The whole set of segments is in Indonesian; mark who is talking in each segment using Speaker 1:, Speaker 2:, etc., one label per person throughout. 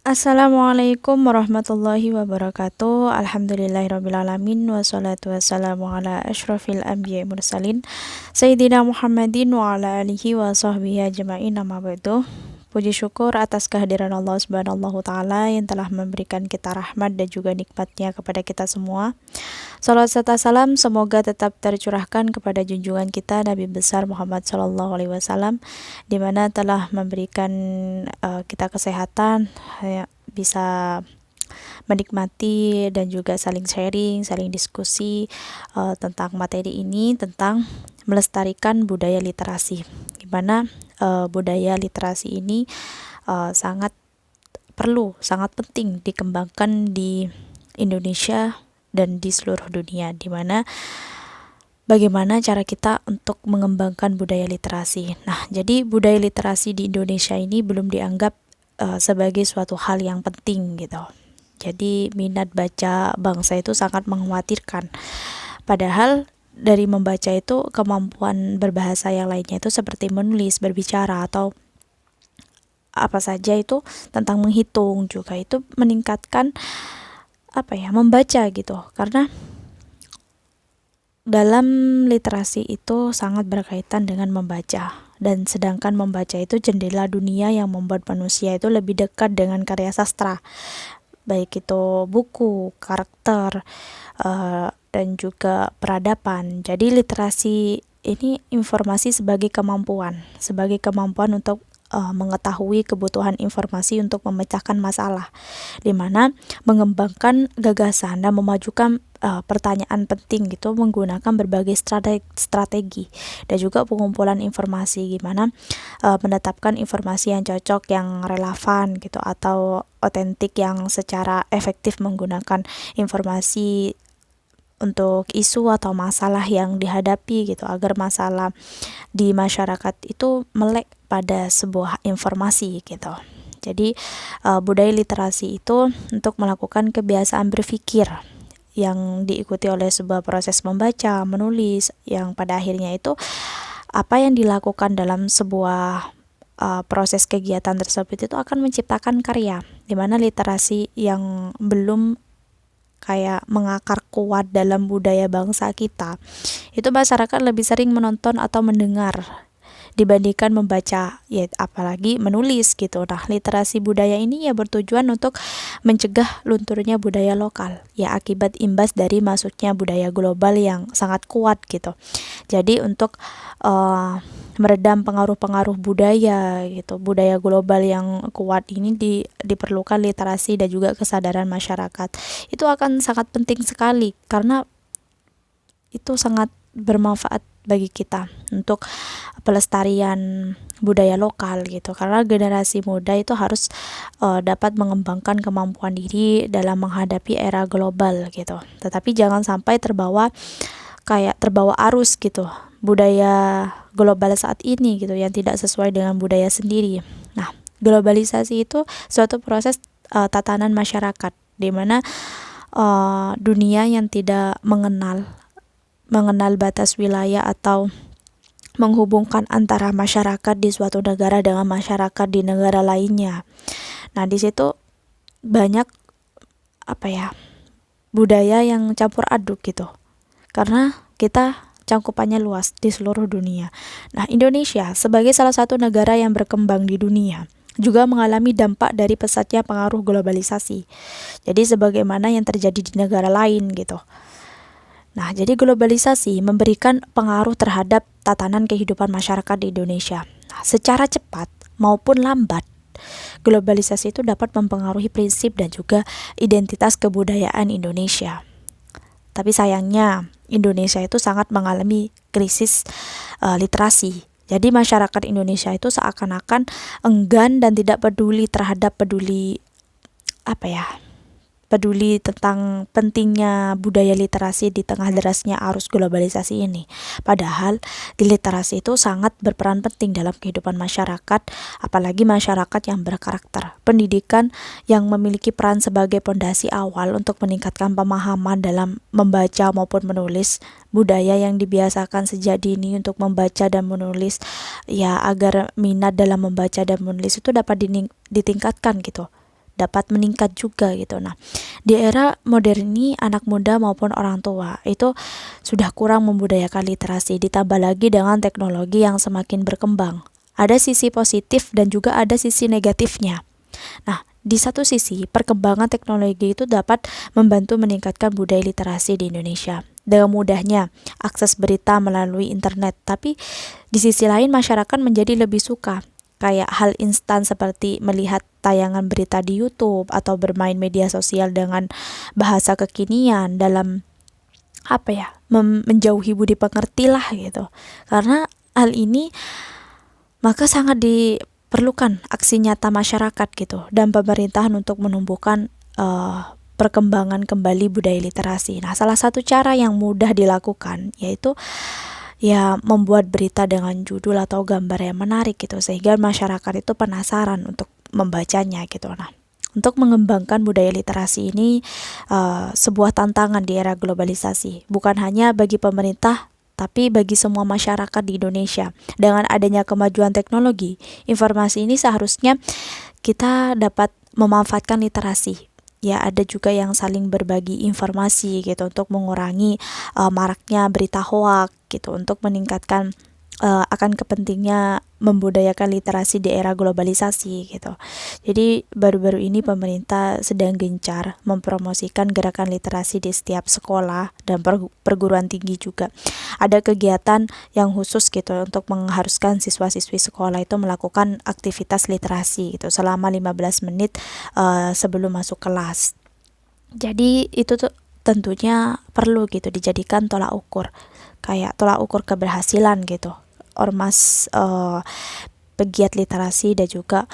Speaker 1: Assalamualaikum warahmatullahi wabarakatuh. Alhamdulillahirrabbilalamin. Wassalatu wassalamu ala ashrafil anbiya mursalin Sayyidina Muhammadin wa ala alihi wa sahbihi ajma'in, amma ba'du. Puji syukur atas kehadiran Allah subhanahu wa ta'ala yang telah memberikan kita rahmat dan juga nikmatnya kepada kita semua. Salawat serta salam semoga tetap tercurahkan kepada junjungan kita Nabi besar Muhammad Sallallahu Alaihi Wasallam, di mana telah memberikan kita kesehatan, bisa menikmati dan juga saling sharing, saling diskusi tentang materi ini, tentang melestarikan budaya literasi, di mana budaya literasi ini sangat perlu, sangat penting dikembangkan di Indonesia dan di seluruh dunia, di mana bagaimana cara kita untuk mengembangkan budaya literasi. Nah, jadi budaya literasi di Indonesia ini belum dianggap sebagai suatu hal yang penting gitu. Jadi minat baca bangsa itu sangat mengkhawatirkan. Padahal dari membaca itu kemampuan berbahasa yang lainnya itu seperti menulis, berbicara, atau apa saja itu tentang menghitung juga itu meningkatkan membaca gitu. Karena dalam literasi itu sangat berkaitan dengan membaca, dan sedangkan membaca itu jendela dunia yang membuat manusia itu lebih dekat dengan karya sastra, baik itu buku, karakter, dan juga peradaban. Jadi literasi ini informasi sebagai kemampuan untuk mengetahui kebutuhan informasi untuk memecahkan masalah, di mana mengembangkan gagasan dan memajukan pertanyaan penting gitu menggunakan berbagai strategi dan juga pengumpulan informasi, gimana menetapkan informasi yang cocok, yang relevan gitu, atau otentik, yang secara efektif menggunakan informasi untuk isu atau masalah yang dihadapi gitu, agar masalah di masyarakat itu melek pada sebuah informasi gitu. Jadi budaya literasi itu untuk melakukan kebiasaan berpikir yang diikuti oleh sebuah proses membaca, menulis, yang pada akhirnya itu apa yang dilakukan dalam sebuah proses kegiatan tersebut itu akan menciptakan karya, di mana literasi yang belum kayak mengakar kuat dalam budaya bangsa kita, itu masyarakat lebih sering menonton atau mendengar dibandingkan membaca, ya apalagi menulis gitu. Nah, literasi budaya ini ya bertujuan untuk mencegah lunturnya budaya lokal, ya akibat imbas dari masuknya budaya global yang sangat kuat gitu. Jadi untuk meredam pengaruh-pengaruh budaya gitu, budaya global yang kuat ini diperlukan literasi dan juga kesadaran masyarakat. Itu akan sangat penting sekali karena itu sangat bermanfaat bagi kita untuk pelestarian budaya lokal gitu, karena generasi muda itu harus dapat mengembangkan kemampuan diri dalam menghadapi era global gitu, tetapi jangan sampai terbawa arus gitu budaya global saat ini gitu, yang tidak sesuai dengan budaya sendiri. Nah, globalisasi itu suatu proses tatanan masyarakat, di mana dunia yang tidak mengenal batas wilayah atau menghubungkan antara masyarakat di suatu negara dengan masyarakat di negara lainnya. Nah, di situ banyak budaya yang campur aduk gitu, karena kita cangkupannya luas di seluruh dunia. Nah, Indonesia sebagai salah satu negara yang berkembang di dunia juga mengalami dampak dari pesatnya pengaruh globalisasi. Jadi sebagaimana yang terjadi di negara lain gitu. Nah, jadi globalisasi memberikan pengaruh terhadap tatanan kehidupan masyarakat di Indonesia. Nah, secara cepat maupun lambat, globalisasi itu dapat mempengaruhi prinsip dan juga identitas kebudayaan Indonesia. Tapi sayangnya Indonesia itu sangat mengalami krisis literasi. Jadi masyarakat Indonesia itu seakan-akan enggan dan tidak peduli peduli tentang pentingnya budaya literasi di tengah derasnya arus globalisasi ini. Padahal di literasi itu sangat berperan penting dalam kehidupan masyarakat, apalagi masyarakat yang berkarakter. Pendidikan yang memiliki peran sebagai pondasi awal untuk meningkatkan pemahaman dalam membaca maupun menulis. Budaya yang dibiasakan sejak dini untuk membaca dan menulis, ya agar minat dalam membaca dan menulis itu dapat ditingkatkan gitu dapat meningkat juga gitu. Nah, di era modern ini anak muda maupun orang tua itu sudah kurang membudayakan literasi, ditambah lagi dengan teknologi yang semakin berkembang. Ada sisi positif dan juga ada sisi negatifnya. Nah, di satu sisi, perkembangan teknologi itu dapat membantu meningkatkan budaya literasi di Indonesia. Dengan mudahnya akses berita melalui internet, tapi di sisi lain masyarakat menjadi lebih suka kayak hal instan seperti melihat tayangan berita di YouTube atau bermain media sosial dengan bahasa kekinian dalam menjauhi budi pekerti lah gitu. Karena hal ini maka sangat diperlukan aksi nyata masyarakat gitu dan pemerintahan untuk menumbuhkan perkembangan kembali budaya literasi. Nah, salah satu cara yang mudah dilakukan yaitu ya membuat berita dengan judul atau gambar yang menarik gitu sehingga masyarakat itu penasaran untuk membacanya gitu. Nah, untuk mengembangkan budaya literasi ini sebuah tantangan di era globalisasi, bukan hanya bagi pemerintah tapi bagi semua masyarakat di Indonesia. Dengan adanya kemajuan teknologi, informasi ini seharusnya kita dapat memanfaatkan literasi. Ya, ada juga yang saling berbagi informasi gitu untuk mengurangi maraknya berita hoak gitu, untuk meningkatkan akan kepentingnya membudayakan literasi di era globalisasi gitu. Jadi baru-baru ini pemerintah sedang gencar mempromosikan gerakan literasi di setiap sekolah dan perguruan tinggi juga. Ada kegiatan yang khusus gitu untuk mengharuskan siswa-siswi sekolah itu melakukan aktivitas literasi gitu selama 15 menit sebelum masuk kelas. Jadi itu tuh tentunya perlu gitu dijadikan tolak ukur, kayak tolak ukur keberhasilan gitu ormas pegiat literasi dan juga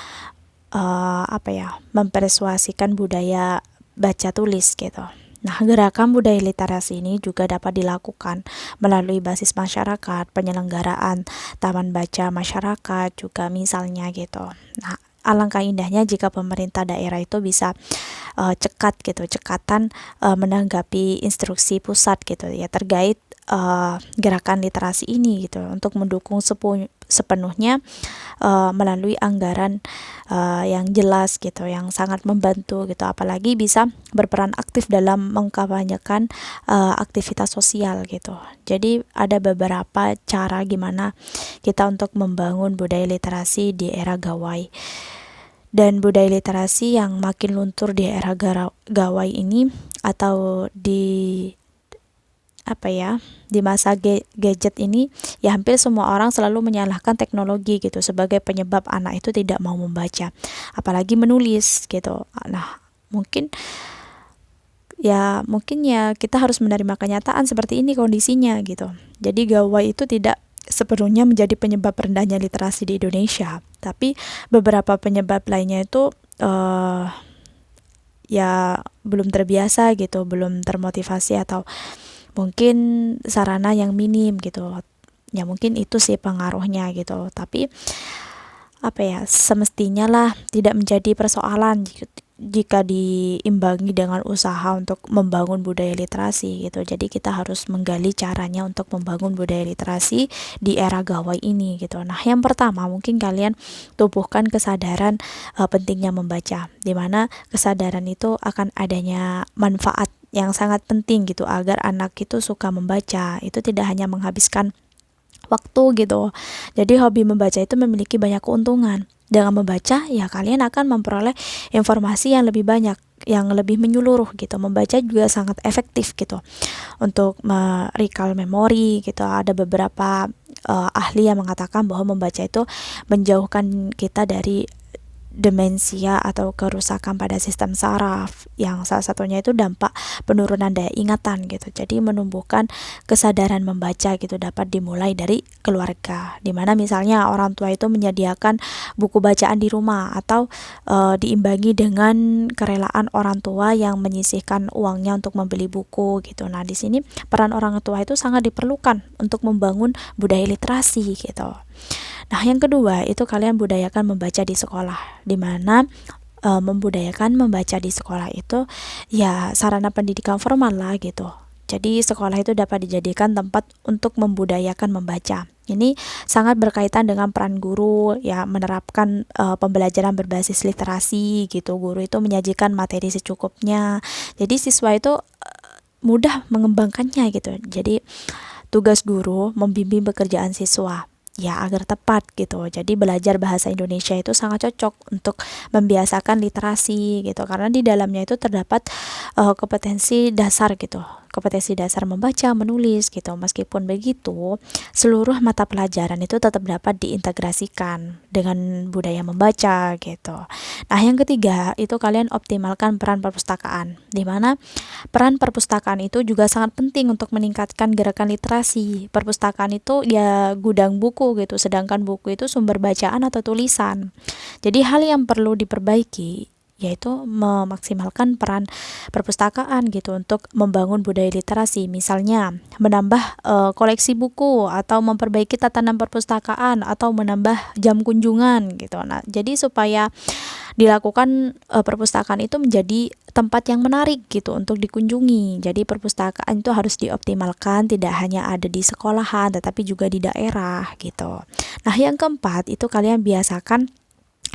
Speaker 1: mempersuasikan budaya baca tulis gitu. Nah, gerakan budaya literasi ini juga dapat dilakukan melalui basis masyarakat, penyelenggaraan taman baca masyarakat juga misalnya gitu. Nah, alangkah indahnya jika pemerintah daerah itu bisa cekatan menanggapi instruksi pusat gitu ya terkait gerakan literasi ini gitu untuk mendukung sepenuhnya melalui anggaran yang jelas gitu yang sangat membantu gitu, apalagi bisa berperan aktif dalam mengkampanyekan aktivitas sosial gitu. Jadi ada beberapa cara gimana kita untuk membangun budaya literasi di era gawai. Dan budaya literasi yang makin luntur di era gawai ini atau di masa gadget ini, ya hampir semua orang selalu menyalahkan teknologi gitu sebagai penyebab anak itu tidak mau membaca, apalagi menulis gitu. Nah, mungkin ya kita harus menerima kenyataan seperti ini kondisinya gitu. Jadi gawai itu tidak sepenuhnya menjadi penyebab rendahnya literasi di Indonesia, tapi beberapa penyebab lainnya itu ya belum terbiasa gitu, belum termotivasi atau mungkin sarana yang minim gitu. Ya mungkin itu sih pengaruhnya gitu. Tapi semestinya lah tidak menjadi persoalan jika diimbangi dengan usaha untuk membangun budaya literasi gitu. Jadi kita harus menggali caranya untuk membangun budaya literasi di era gawai ini gitu. Nah, yang pertama mungkin kalian tumbuhkan kesadaran pentingnya membaca, di mana kesadaran itu akan adanya manfaat yang sangat penting gitu agar anak itu suka membaca. Itu tidak hanya menghabiskan waktu gitu. Jadi hobi membaca itu memiliki banyak keuntungan. Dengan membaca ya kalian akan memperoleh informasi yang lebih banyak, yang lebih menyeluruh gitu. Membaca juga sangat efektif gitu untuk recall memori gitu. Ada beberapa ahli yang mengatakan bahwa membaca itu menjauhkan kita dari demensia atau kerusakan pada sistem saraf, yang salah satunya itu dampak penurunan daya ingatan gitu. Jadi menumbuhkan kesadaran membaca gitu dapat dimulai dari keluarga, dimana misalnya orang tua itu menyediakan buku bacaan di rumah atau diimbangi dengan kerelaan orang tua yang menyisihkan uangnya untuk membeli buku gitu. Nah, di sini peran orang tua itu sangat diperlukan untuk membangun budaya literasi gitu. Nah, yang kedua itu kalian budayakan membaca di sekolah, di mana membudayakan membaca di sekolah itu ya sarana pendidikan formal lah gitu. Jadi sekolah itu dapat dijadikan tempat untuk membudayakan membaca. Ini sangat berkaitan dengan peran guru ya, menerapkan pembelajaran berbasis literasi gitu. Guru itu menyajikan materi secukupnya. Jadi siswa itu mudah mengembangkannya gitu. Jadi tugas guru membimbing pekerjaan siswa ya agar tepat gitu. Jadi belajar bahasa Indonesia itu sangat cocok untuk membiasakan literasi gitu, karena di dalamnya itu terdapat kompetensi dasar gitu, kompetensi dasar membaca, menulis gitu. Meskipun begitu, seluruh mata pelajaran itu tetap dapat diintegrasikan dengan budaya membaca gitu. Nah, yang ketiga itu kalian optimalkan peran perpustakaan, di mana peran perpustakaan itu juga sangat penting untuk meningkatkan gerakan literasi. Perpustakaan itu ya gudang buku gitu, sedangkan buku itu sumber bacaan atau tulisan. Jadi hal yang perlu diperbaiki yaitu memaksimalkan peran perpustakaan gitu untuk membangun budaya literasi, misalnya menambah koleksi buku atau memperbaiki tatanan perpustakaan atau menambah jam kunjungan gitu. Nah, jadi supaya dilakukan perpustakaan itu menjadi tempat yang menarik gitu untuk dikunjungi. Jadi perpustakaan itu harus dioptimalkan, tidak hanya ada di sekolahan tetapi juga di daerah gitu. Nah, yang keempat itu kalian biasakan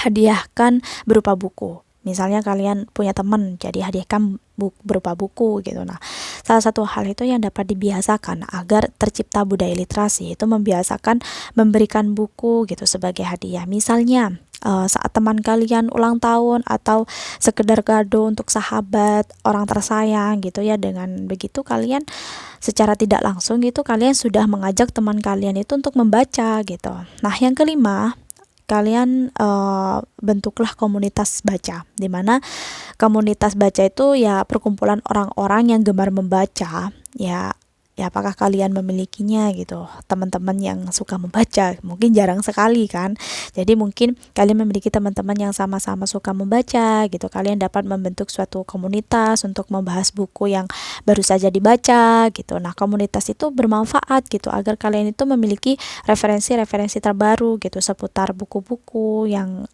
Speaker 1: hadiahkan berupa buku. Misalnya kalian punya teman, jadi hadiahkan berupa buku gitu. Nah, salah satu hal itu yang dapat dibiasakan agar tercipta budaya literasi itu membiasakan memberikan buku gitu sebagai hadiah. Misalnya saat teman kalian ulang tahun atau sekedar kado untuk sahabat, orang tersayang gitu ya. Dengan begitu kalian secara tidak langsung gitu kalian sudah mengajak teman kalian itu untuk membaca gitu. Nah, yang kelima, kalian bentuklah komunitas baca, di mana komunitas baca itu ya perkumpulan orang-orang yang gemar membaca ya. Ya, apakah kalian memilikinya gitu, teman-teman yang suka membaca? Mungkin jarang sekali kan. Jadi mungkin kalian memiliki teman-teman yang sama-sama suka membaca gitu. Kalian dapat membentuk suatu komunitas untuk membahas buku yang baru saja dibaca gitu. Nah, komunitas itu bermanfaat gitu agar kalian itu memiliki referensi-referensi terbaru gitu seputar buku-buku yang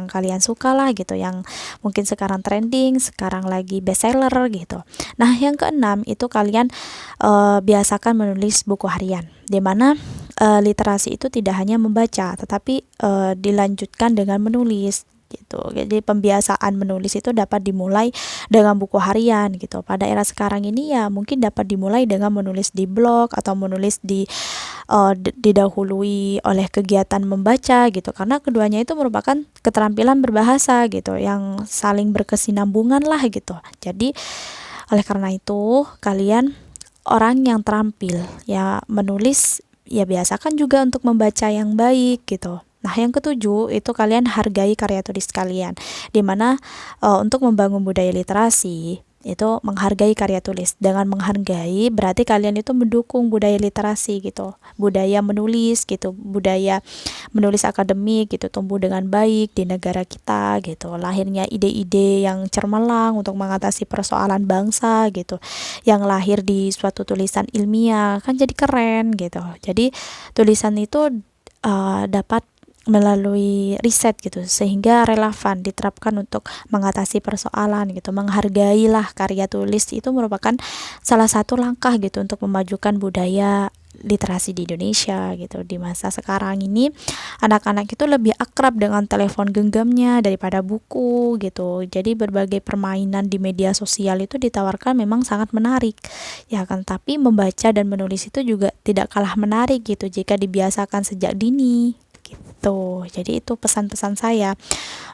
Speaker 1: kalian suka lah gitu, yang mungkin sekarang trending, sekarang lagi bestseller gitu. Nah, yang keenam itu kalian biasakan menulis buku harian, di mana literasi itu tidak hanya membaca tetapi dilanjutkan dengan menulis gitu. Jadi pembiasaan menulis itu dapat dimulai dengan buku harian gitu. Pada era sekarang ini ya mungkin dapat dimulai dengan menulis di blog atau menulis didahului oleh kegiatan membaca gitu, karena keduanya itu merupakan keterampilan berbahasa gitu yang saling berkesinambungan lah gitu. Jadi oleh karena itu kalian orang yang terampil ya menulis, ya biasakan juga untuk membaca yang baik gitu. Nah, yang ketujuh itu kalian hargai karya tulis kalian, dimana untuk membangun budaya literasi itu menghargai karya tulis. Dengan menghargai berarti kalian itu mendukung budaya literasi gitu, budaya menulis gitu, budaya menulis akademik gitu tumbuh dengan baik di negara kita gitu. Lahirnya ide-ide yang cermelang untuk mengatasi persoalan bangsa gitu, yang lahir di suatu tulisan ilmiah kan jadi keren gitu. Jadi tulisan itu dapat melalui riset gitu sehingga relevan diterapkan untuk mengatasi persoalan gitu. Menghargailah karya tulis itu merupakan salah satu langkah gitu untuk memajukan budaya literasi di Indonesia gitu. Di masa sekarang ini anak-anak itu lebih akrab dengan telepon genggamnya daripada buku gitu. Jadi berbagai permainan di media sosial itu ditawarkan memang sangat menarik ya kan, tapi membaca dan menulis itu juga tidak kalah menarik gitu jika dibiasakan sejak dini gitu. Jadi itu pesan-pesan saya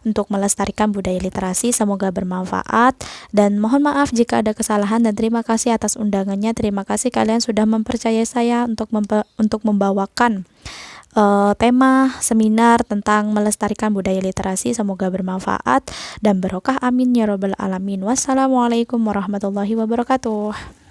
Speaker 1: untuk melestarikan budaya literasi. Semoga bermanfaat dan mohon maaf jika ada kesalahan, dan terima kasih atas undangannya. Terima kasih kalian sudah mempercayai saya untuk membawakan tema seminar tentang melestarikan budaya literasi. Semoga bermanfaat dan barokah, amin ya robbal alamin. Wassalamualaikum warahmatullahi wabarakatuh.